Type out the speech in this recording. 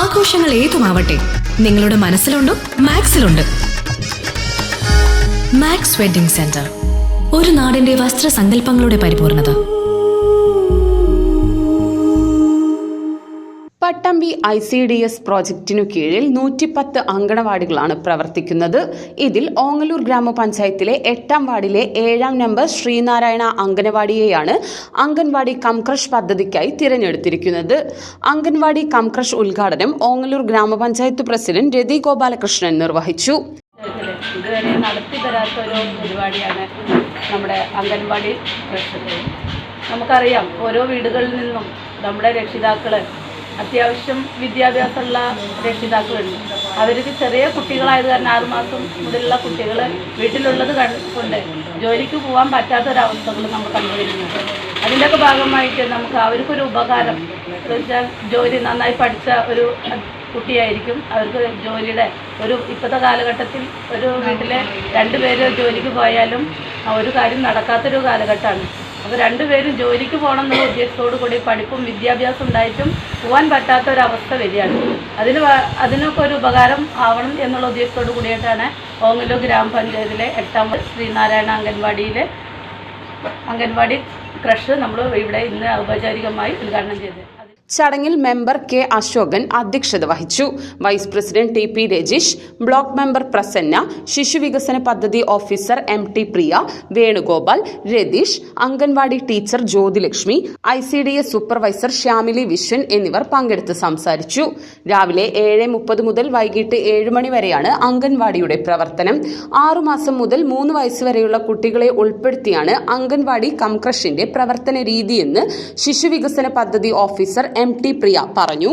ആഘോഷങ്ങൾ ഏതുമാവട്ടെ, നിങ്ങളുടെ മനസ്സിലുണ്ടോ മാക്സിലുണ്ട്. Max wedding centre, ഒരു നാടിന്റെ വസ്ത്രസങ്കല്പങ്ങളുടെ പരിപൂർണത. പട്ടാമ്പി ICDS പ്രോജക്റ്റിനു കീഴിൽ 110 അങ്കണവാടികളാണ് പ്രവർത്തിക്കുന്നത്. ഇതിൽ ഓങ്ങല്ലൂർ ഗ്രാമപഞ്ചായത്തിലെ 8ാം വാർഡിലെ 7ാം നമ്പർ ശ്രീനാരായണ അങ്കണവാടിയെയാണ് അംഗൻവാടി കംക്രഷ് പദ്ധതിക്കായി തിരഞ്ഞെടുത്തിരിക്കുന്നത്. അംഗൻവാടി കംക്രഷ് ഉദ്ഘാടനം ഓങ്ങല്ലൂർ ഗ്രാമപഞ്ചായത്ത് പ്രസിഡന്റ് രതി ഗോപാലകൃഷ്ണൻ നിർവഹിച്ചു. ഇതുവരെ നടത്തി തരാത്തൊരു പരിപാടിയാണ് നമ്മുടെ അംഗൻവാടി കൃഷി. നമുക്കറിയാം, ഓരോ വീടുകളിൽ നിന്നും നമ്മുടെ രക്ഷിതാക്കൾ അത്യാവശ്യം വിദ്യാഭ്യാസമുള്ള രക്ഷിതാക്കളുണ്ട്. അവർക്ക് ചെറിയ കുട്ടികളായത് കാരണം 6 മാസം മുതലുള്ള കുട്ടികൾ വീട്ടിലുള്ളത് കൊണ്ട് ജോലിക്ക് പോകാൻ പറ്റാത്തൊരവസ്ഥകൾ നമ്മൾ കണ്ടുവരുന്നുണ്ട്. അതിൻ്റെയൊക്കെ ഭാഗമായിട്ട് നമുക്ക് അവർക്കൊരു ഉപകാരം എന്ന് വെച്ചാൽ, ജോലി നന്നായി പഠിച്ച ഒരു കുട്ടിയായിരിക്കും. അവർക്ക് ജോലിയുടെ ഇപ്പോഴത്തെ കാലഘട്ടത്തിൽ ഒരു വീട്ടിലെ 2 പേര് ജോലിക്ക് പോയാലും ഒരു കാര്യം നടക്കാത്തൊരു കാലഘട്ടമാണ്. അപ്പോൾ 2 പേരും ജോലിക്ക് പോകണം എന്നുള്ള ഉദ്ദേശത്തോടു കൂടി പഠിപ്പും വിദ്യാഭ്യാസം ഉണ്ടായിട്ടും പോകാൻ പറ്റാത്തൊരവസ്ഥ വരികയാണ്. അതിനൊക്കെ ഒരു ഉപകാരം ആവണം എന്നുള്ള ഉദ്ദേശത്തോടു കൂടിയിട്ടാണ് ഓങ്ങല്ലൂർ ഗ്രാമപഞ്ചായത്തിലെ 8ാം ശ്രീനാരായണ അംഗൻവാടി ക്രഷ് നമ്മൾ ഇവിടെ ഇന്ന് ഔപചാരികമായി ഉദ്ഘാടനം ചെയ്തത്. ചടങ്ങിൽ മെമ്പർ K അശോകൻ അധ്യക്ഷത വഹിച്ചു. Vice president TP Rajeesh, block member Prasanna, ശിശുവികസന പദ്ധതി officer MT Priya, Venugopal, Ratheesh, anganwadi teacher Jyothilakshmi, ICDS supervisor Shyamili Viswan എന്നിവർ പങ്കെടുത്ത് സംസാരിച്ചു. രാവിലെ 7:30 മുതൽ വൈകിട്ട് 7 മണി വരെയാണ് അംഗൻവാടിയുടെ പ്രവർത്തനം. 6 മാസം മുതൽ 3 വയസ്സ് വരെയുള്ള കുട്ടികളെ ഉൾപ്പെടുത്തിയാണ് അംഗൻവാടി കംക്രഷിന്റെ പ്രവർത്തന രീതിയെന്ന് ശിശുവികസന പദ്ധതി ഓഫീസർ MT പ്രിയ പറഞ്ഞു.